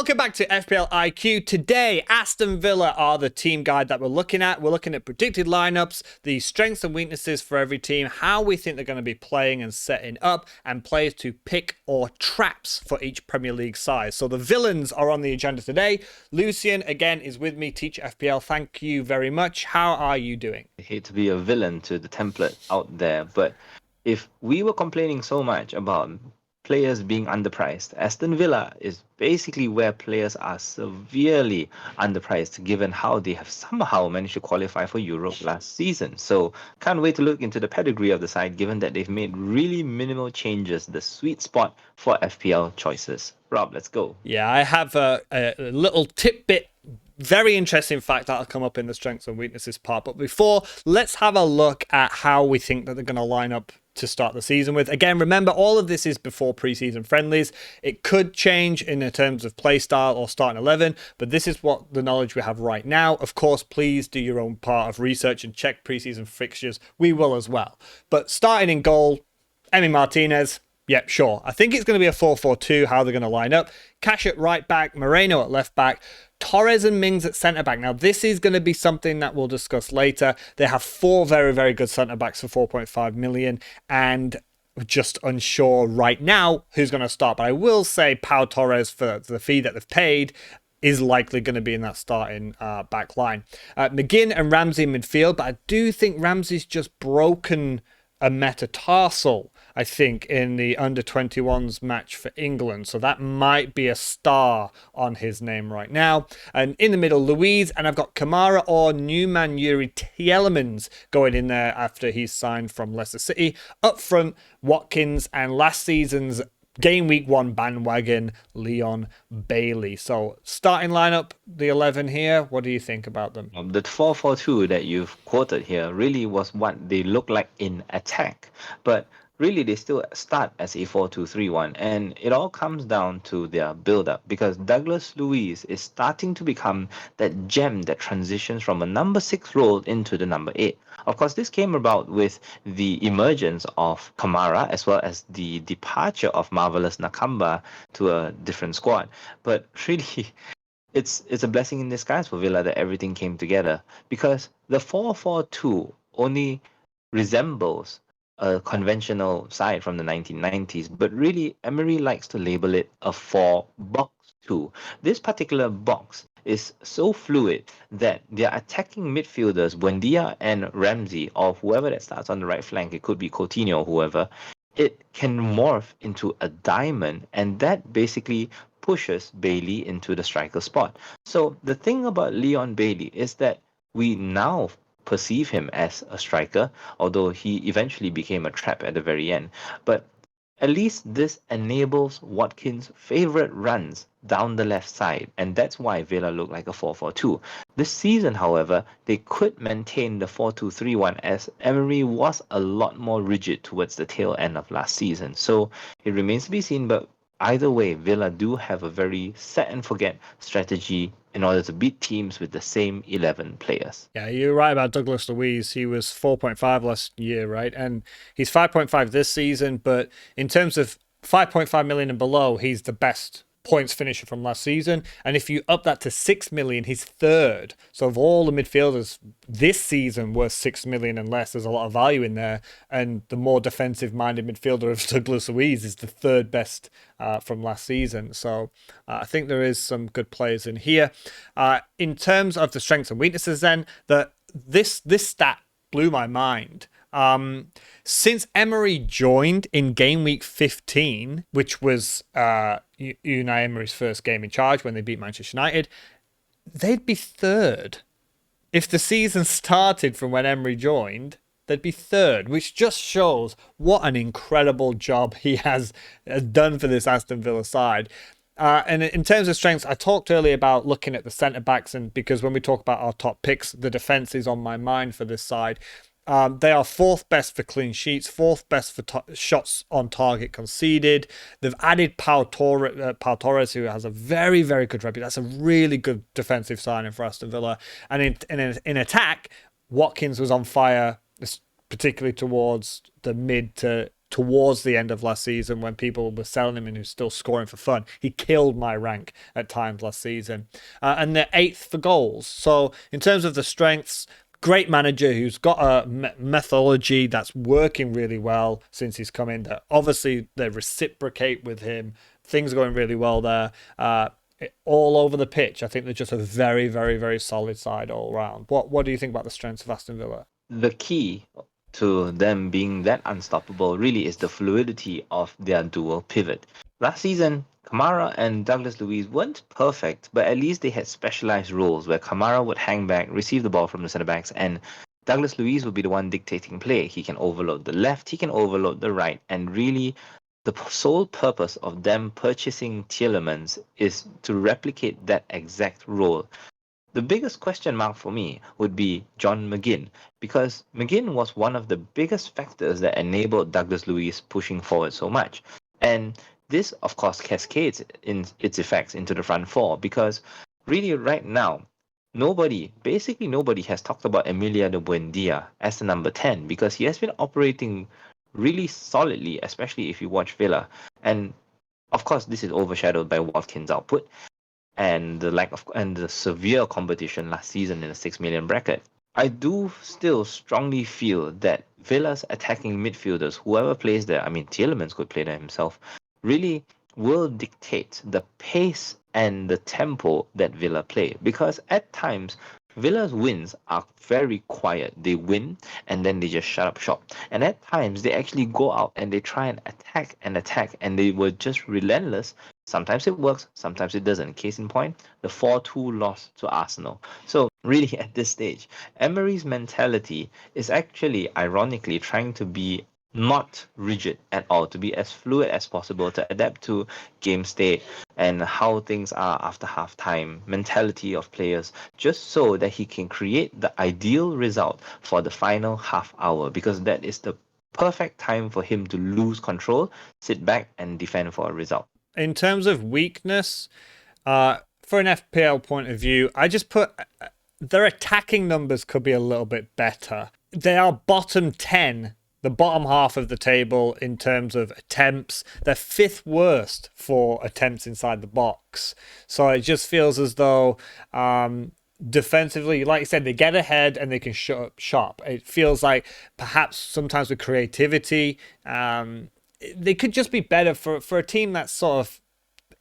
Welcome back to FPL IQ. Today, Aston Villa are the team guide that we're looking at. We're looking at predicted lineups, the strengths and weaknesses for every team, how we think they're going to be playing and setting up, and players to pick or traps for each Premier League side. So the villains are on the agenda today. Lucian, again, is with me, Teach FPL. Thank you very much. How are you doing? I hate to be a villain to the template out there, but if we were complaining so much about players being underpriced, Aston Villa is basically where players are severely underpriced given how they have somehow managed to qualify for Europe last season. So can't wait to look into the pedigree of the side given that they've made really minimal changes, the sweet spot for FPL choices. Rob, let's go. Yeah, I have a little tidbit. Very interesting fact that'll come up in the strengths and weaknesses part. But before, let's have a look at how we think that they're going to line up to start the season with. Again, remember, all of this is before preseason friendlies. It could change in terms of play style or starting 11, but this is what the knowledge we have right now. Of course, please do your own part of research and check preseason fixtures. We will as well. But starting in goal, Emi Martinez. Yep, sure. I think it's going to be a 4-4-2, how they're going to line up. Cash at right back, Moreno at left back, Torres and Mings at centre back. Now, this is going to be something that we'll discuss later. They have four very, very good centre backs for 4.5 million, and we're just unsure right now who's going to start. But I will say Pau Torres, for the fee that they've paid, is likely going to be in that starting back line. McGinn and Ramsey in midfield, but I do think Ramsey's just broken a metatarsal, I think, in the under-21s match for England. So that might be a star on his name right now. And in the middle, Louise, and I've got Kamara or Newman Yuri Tielemans going in there after he's signed from Leicester City. Up front, Watkins, and last season's Game Week 1 bandwagon, Leon Bailey. So starting lineup, the 11 here. What do you think about them? The 4-4-2 that you've quoted here really was what they look like in attack. But really, they still start as a 4-2-3-1. And it all comes down to their build-up. Because Douglas Luiz is starting to become that gem that transitions from a number 6 role into the number 8. Of course, this came about with the emergence of Kamara as well as the departure of Marvelous Nakamba to a different squad. But really, it's a blessing in disguise for Villa that everything came together, because the 4-4-2 only resembles a conventional side from the 1990s, but really Emery likes to label it a 4-box-2. This particular box is so fluid that their attacking midfielders, Buendia and Ramsey, or whoever that starts on the right flank, it could be Coutinho or whoever, it can morph into a diamond, and that basically pushes Bailey into the striker spot. So the thing about Leon Bailey is that we now perceive him as a striker, although he eventually became a trap at the very end. But at least this enables Watkins' favorite runs down the left side, and that's why Villa look like a 4-4-2. This season, however, they could maintain the 4-2-3-1 as Emery was a lot more rigid towards the tail end of last season. So it remains to be seen, but either way, Villa do have a very set and forget strategy in order to beat teams with the same 11 players. Yeah, you're right about Douglas Luiz. He was 4.5 last year, right? And he's 5.5 this season, but in terms of 5.5 million and below, he's the best points finisher from last season. And if you up that to 6 million, he's third. So of all the midfielders this season worth 6 million and less, there's a lot of value in there. And the more defensive minded midfielder of Douglas Luiz is the third best from last season. So I think there is some good players in here. In terms of the strengths and weaknesses then, this stat blew my mind. Since Emery joined in game week 15, which was Unai Emery's first game in charge when they beat Manchester United, they'd be third. If the season started from when Emery joined, they'd be third, which just shows what an incredible job he has done for this Aston Villa side. And in terms of strengths, I talked earlier about looking at the centre-backs, and because when we talk about our top picks, the defence is on my mind for this side. They are fourth best for clean sheets, fourth best for shots on target conceded. They've added Pau Torres, who has a very, very good reputation. That's a really good defensive signing for Aston Villa. And in attack, Watkins was on fire, particularly towards the mid to towards the end of last season when people were selling him and he was still scoring for fun. He killed my rank at times last season. And they're 8th for goals. So in terms of the strengths, great manager who's got a methodology that's working really well since he's come in. Obviously, they reciprocate with him. Things are going really well there. All over the pitch, I think they're just a very, very, very solid side all round. What do you think about the strengths of Aston Villa? The key to them being that unstoppable really is the fluidity of their dual pivot. Last season, Kamara and Douglas Luiz weren't perfect, but at least they had specialized roles where Kamara would hang back, receive the ball from the centre backs, and Douglas Luiz would be the one dictating play. He can overload the left, he can overload the right, and really the sole purpose of them purchasing Tielemans is to replicate that exact role. The biggest question mark for me would be John McGinn, because McGinn was one of the biggest factors that enabled Douglas Luiz pushing forward so much. And this, of course, cascades in its effects into the front four, because really right now, basically nobody has talked about Emiliano Buendia as the number 10, because he has been operating really solidly, especially if you watch Villa. And of course, this is overshadowed by Watkins' output and the severe competition last season in the 6 million bracket. I do still strongly feel that Villa's attacking midfielders, whoever plays there, I mean Tielemans could play there himself, really will dictate the pace and the tempo that Villa play. Because at times, Villa's wins are very quiet. They win and then they just shut up shop. And at times, they actually go out and they try and attack, and they were just relentless. Sometimes it works, sometimes it doesn't. Case in point, the 4-2 loss to Arsenal. So really at this stage, Emery's mentality is actually ironically trying to be not rigid at all, to be as fluid as possible, to adapt to game state and how things are after halftime, mentality of players, just so that he can create the ideal result for the final half hour, because that is the perfect time for him to lose control, sit back and defend for a result. In terms of weakness, for an FPL point of view, I just put their attacking numbers could be a little bit better. They are bottom 10, the bottom half of the table in terms of attempts. They're 5th worst for attempts inside the box. So it just feels as though defensively, like you said, they get ahead and they can shut up shop. It feels like perhaps sometimes with creativity, they could just be better for a team that's sort of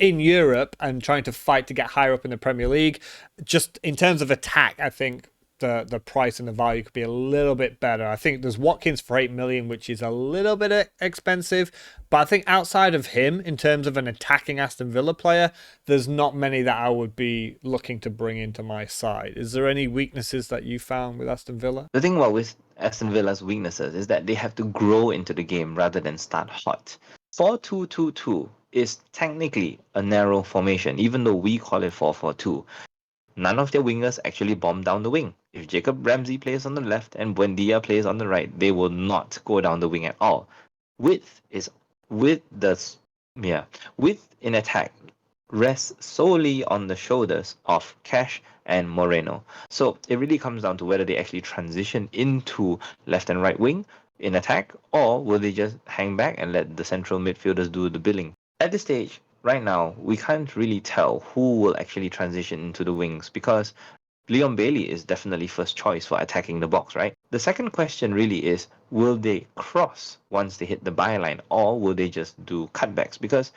in Europe and trying to fight to get higher up in the Premier League. Just in terms of attack, I think the price and the value could be a little bit better. I think there's Watkins for 8 million, which is a little bit expensive, but I think outside of him, in terms of an attacking Aston Villa player, there's not many that I would be looking to bring into my side. Is there any weaknesses that you found with Aston Villa? The thing about with Aston Villa's weaknesses is that they have to grow into the game rather than start hot. 4-2-2-2 is technically a narrow formation, even though we call it 4-4-2. None of their wingers actually bomb down the wing. If Jacob Ramsey plays on the left and Buendia plays on the right, they will not go down the wing at all. Width in attack rests solely on the shoulders of Cash and Moreno. So it really comes down to whether they actually transition into left and right wing in attack, or will they just hang back and let the central midfielders do the billing. At this stage, right now, we can't really tell who will actually transition into the wings, because Leon Bailey is definitely first choice for attacking the box, right? The second question really is, will they cross once they hit the byline, or will they just do cutbacks? Because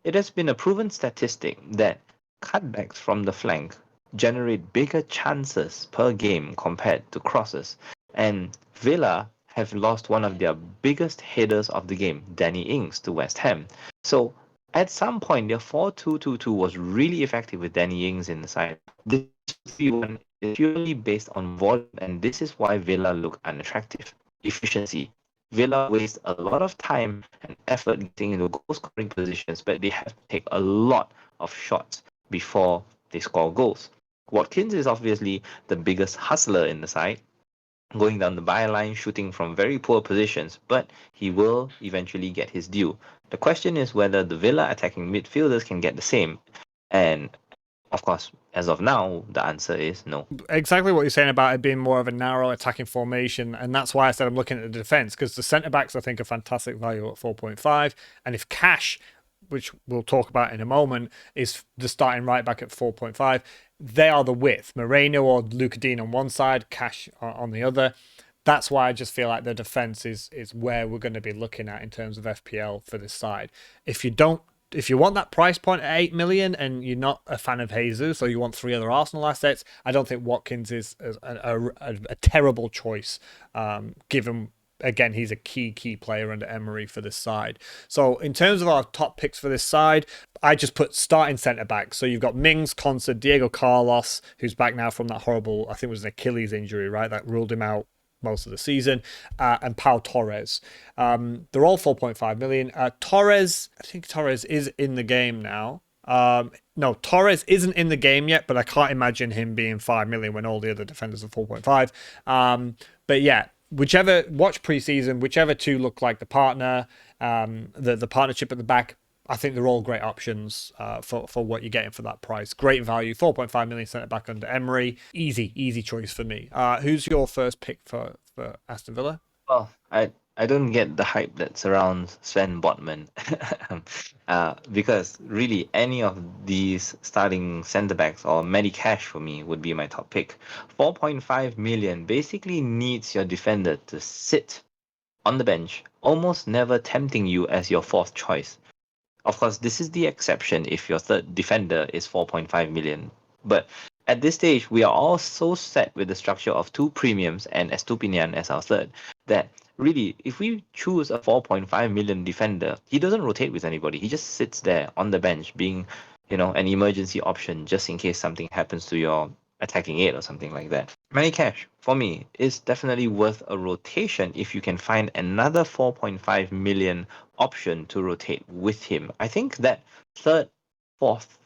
it has been a proven statistic that cutbacks from the flank generate bigger chances per game compared to crosses. And Villa have lost one of their biggest headers of the game, Danny Ings, to West Ham. So at some point, their 4-2-2-2 was really effective with Danny Ings in the side. This 3-1 is purely based on volume, and this is why Villa look unattractive. Efficiency. Villa waste a lot of time and effort getting into goal-scoring positions, but they have to take a lot of shots before they score goals. Watkins is obviously the biggest hustler in the side, going down the byline, shooting from very poor positions, but he will eventually get his due. The question is whether the Villa attacking midfielders can get the same. And Of course, as of now, the answer is no. Exactly what you're saying about it being more of a narrow attacking formation, and that's why I said I'm looking at the defense, because the centre backs I think are fantastic value at 4.5, and if Cash, which we'll talk about in a moment, is the starting right back at 4.5, they are the width. Moreno or Luka Dean on one side, Cash on the other. That's why I just feel like the defense is where we're going to be looking at in terms of FPL for this side. If you want that price point at 8 million and you're not a fan of Jesus, or you want three other Arsenal assets, I don't think Watkins is a terrible choice, given again he's a key player under Emery for this side. So in terms of our top picks for this side, I just put starting centre back. So you've got Mings, Konsa, Diego Carlos, who's back now from that horrible, I think it was an Achilles injury, right? That ruled him out most of the season, and Pau Torres. They're all 4.5 million. Torres, I think Torres is in the game now. No, Torres isn't in the game yet, but I can't imagine him being 5 million when all the other defenders are 4.5. But yeah, watch preseason, whichever two look like the partner, the partnership at the back, I think they're all great options for what you're getting for that price. Great value, 4.5 million centre back under Emery. Easy choice for me. Who's your first pick for Aston Villa? Well, I don't get the hype that surrounds Sven Botman, because really any of these starting centre backs or Matty Cash for me would be my top pick. 4.5 million basically needs your defender to sit on the bench, almost never tempting you as your fourth choice. Of course, this is the exception if your third defender is 4.5 million. But at this stage, we are all so set with the structure of two premiums and Estupinian as our third that really, if we choose a 4.5 million defender, he doesn't rotate with anybody. He just sits there on the bench, being, an emergency option just in case something happens to your attacking eight or something like that. Matty Cash, for me, is definitely worth a rotation if you can find another 4.5 million option to rotate with him. I think that third, fourth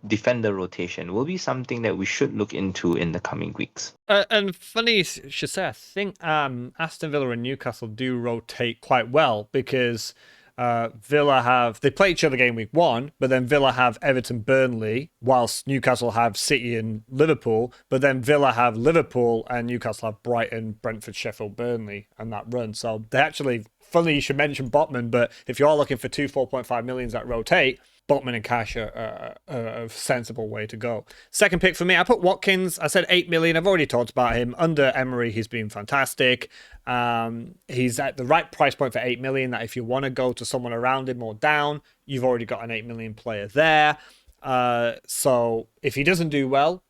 defender rotation will be something that we should look into in the coming weeks. And funny you should say, I think Aston Villa and Newcastle do rotate quite well, because Villa they play each other game week 1, but then Villa have Everton, Burnley, whilst Newcastle have City and Liverpool, but then Villa have Liverpool and Newcastle have Brighton, Brentford, Sheffield, Burnley, and that run. So they actually, funny you should mention Botman, but if you're looking for two 4.5 millions that rotate, Botman and Cash are a sensible way to go. Second pick for me, I put Watkins. I said 8 million. I've already talked about him. Under Emery, he's been fantastic. He's at the right price point for 8 million, that if you want to go to someone around him or down, you've already got an 8 million player there. So if he doesn't do well,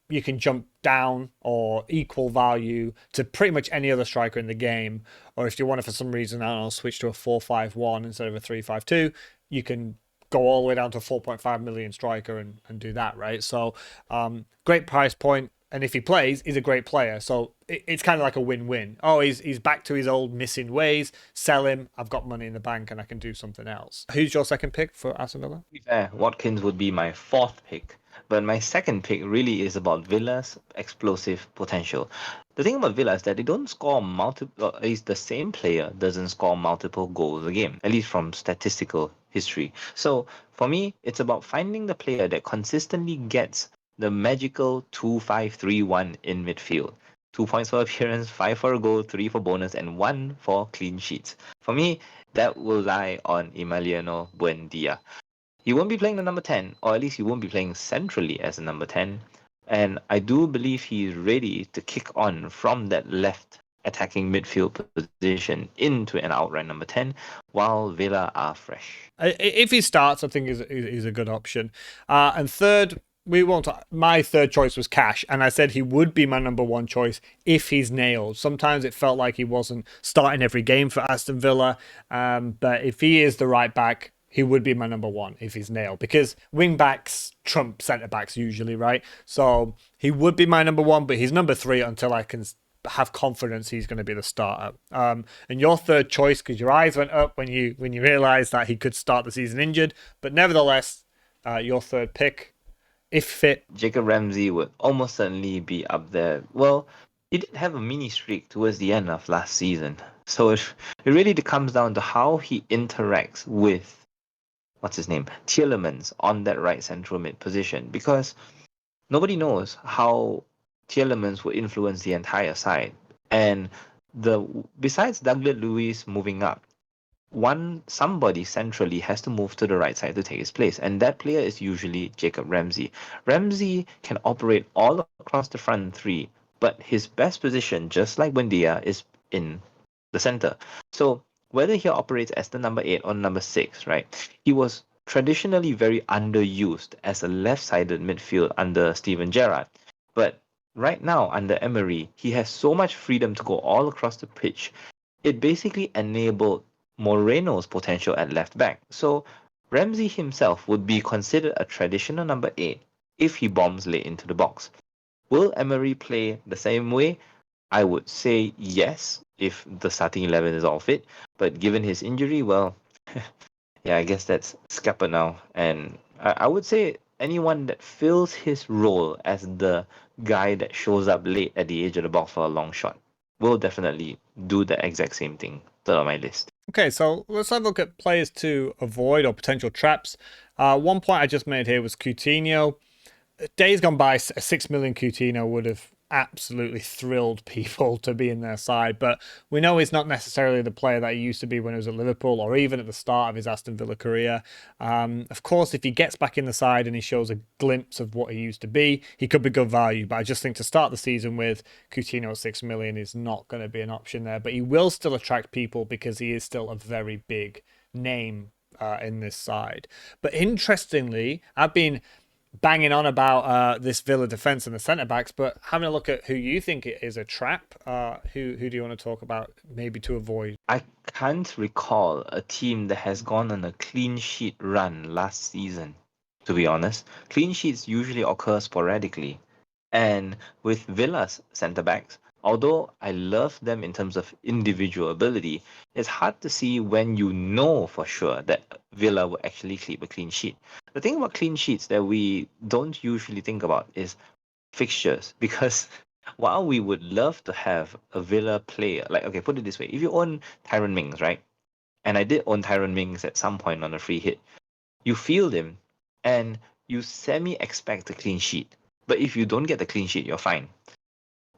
you can jump down or equal value to pretty much any other striker in the game. Or if you want to, for some reason, I don't know, switch to a 4-5-1 instead of a 3-5-2, you can go all the way down to a 4.5 million striker and do that, right? So great price point. And if he plays, he's a great player. So it's kind of like a win-win. Oh, he's back to his old missing ways. Sell him. I've got money in the bank and I can do something else. Who's your second pick for Aston Villa? To be fair, Watkins would be my fourth pick. But my second pick really is about Villa's explosive potential. The thing about Villa is that they don't score multiple, at least the same player doesn't score multiple goals a game, at least from statistical history. So for me, it's about finding the player that consistently gets the magical 2-5-3-1 in midfield. 2 points for appearance, 5 for a goal, 3 for bonus, and 1 for clean sheets. For me, that will lie on Emiliano Buendia. He won't be playing the number 10, or at least he won't be playing centrally as a number 10. And I do believe he's ready to kick on from that left attacking midfield position into an outright number 10 while Villa are fresh. If he starts, I think he's a good option. And third, my third choice was Cash, and I said he would be my number one choice if he's nailed. Sometimes it felt like he wasn't starting every game for Aston Villa, but if he is the right back, he would be my number one if he's nailed, because wing backs trump centre backs usually, right? So he would be my number one, but he's number 3 until I can have confidence he's going to be the starter. And your third choice, because your eyes went up when you realised that he could start the season injured, but nevertheless, your third pick, if fit. Jacob Ramsey would almost certainly be up there. Well, he did have a mini streak towards the end of last season. So it really comes down to how he interacts with what's his name, Tielemans on that right central mid position, because nobody knows how Tielemans will influence the entire side. And the besides Douglas Luiz moving up, somebody centrally has to move to the right side to take his place, and that player is usually Jacob Ramsey. Ramsey can operate all across the front three, but his best position, just like Buendia, is in the center. So whether he operates as the number 8 or number 6, right? He was traditionally very underused as a left-sided midfield under Steven Gerrard. But right now under Emery, he has so much freedom to go all across the pitch. It basically enabled Moreno's potential at left back. So Ramsey himself would be considered a traditional number 8 if he bombs late into the box. Will Emery play the same way? I would say yes if the starting 11 is all fit. But given his injury, well, yeah, I guess that's Scapa now. And I would say anyone that fills his role as the guy that shows up late at the edge of the box for a long shot will definitely do the exact same thing. Third on my list. Okay, so let's have a look at players to avoid or potential traps. One point I just made here was Coutinho. Days gone by, a 6 million Coutinho would have absolutely thrilled people to be in their side, but we know he's not necessarily the player that he used to be when he was at Liverpool or even at the start of his Aston Villa career. Of course, if he gets back in the side and he shows a glimpse of what he used to be, he could be good value, but I just think to start the season with Coutinho at 6 million is not going to be an option there, but he will still attract people because he is still a very big name in this side. But interestingly, I've been banging on about this Villa defence and the centre backs, but having a look at who you think it is a trap, who do you want to talk about maybe to avoid? I can't recall a team that has gone on a clean sheet run last season, to be honest. Clean sheets usually occur sporadically. And with Villa's centre backs, although I love them in terms of individual ability, it's hard to see when you know for sure that Villa will actually keep a clean sheet. The thing about clean sheets that we don't usually think about is fixtures, because while we would love to have a Villa player, like, okay, put it this way, if you own Tyron Mings, right? And I did own Tyron Mings at some point on a free hit, you field him and you semi expect a clean sheet. But if you don't get the clean sheet, you're fine.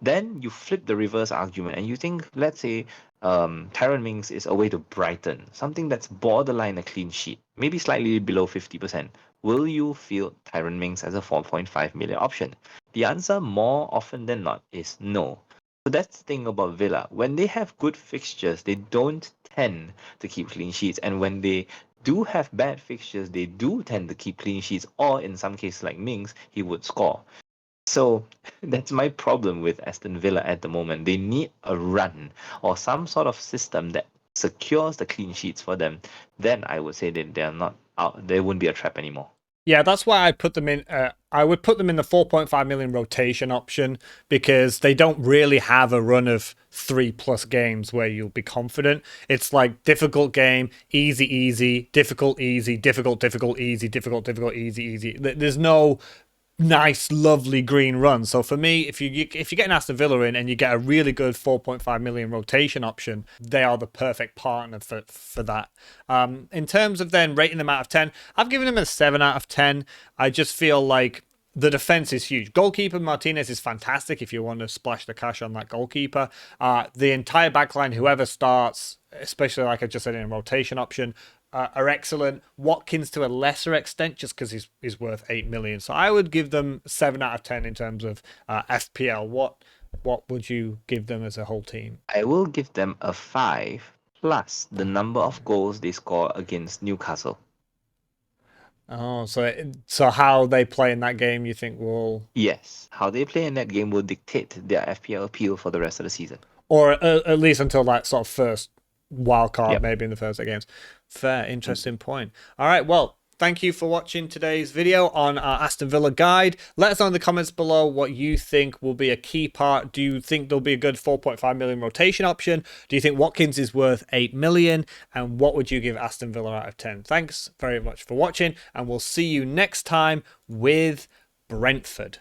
Then you flip the reverse argument and you think, let's say, Tyron Mings is away to Brighton, something that's borderline a clean sheet, maybe slightly below 50%. Will you field Tyron Mings as a 4.5 million option? The answer, more often than not, is no. So that's the thing about Villa. When they have good fixtures, they don't tend to keep clean sheets. And when they do have bad fixtures, they do tend to keep clean sheets, or in some cases like Mings, he would score. So that's my problem with Aston Villa at the moment. They need a run or some sort of system that secures the clean sheets for them. Then I would say that they're not out. They wouldn't be a trap anymore. Yeah, that's why I put them in. I would put them in the 4.5 million rotation option because they don't really have a run of 3+ games where you'll be confident. It's like difficult game, easy, easy, difficult, easy, difficult, difficult, easy, difficult, difficult, easy, easy. There's no nice, lovely green run. So for me, if you get an Aston Villa in and you get a really good 4.5 million rotation option, they are the perfect partner for that. In terms of then rating them out of 10, I've given them a 7 out of 10. I just feel like the defense is huge. Goalkeeper Martinez is fantastic if you want to splash the cash on that goalkeeper. The entire backline, whoever starts, especially like I just said in a rotation option, are excellent. Watkins to a lesser extent, just because he's worth 8 million. So I would give them 7 out of 10 in terms of FPL. What would you give them as a whole team? I will give them a 5 plus the number of goals they score against Newcastle. Oh, so how they play in that game, you think will? Yes, how they play in that game will dictate their FPL appeal for the rest of the season. Or at least until that sort of first wild card, Yep. maybe in the first 8 games. Fair, interesting point. All right, well, thank you for watching today's video on our Aston Villa guide. Let us know in the comments below what you think will be a key part. Do you think there'll be a good 4.5 million rotation option? Do you think Watkins is worth 8 million? And what would you give Aston Villa out of 10? Thanks very much for watching, and we'll see you next time with Brentford.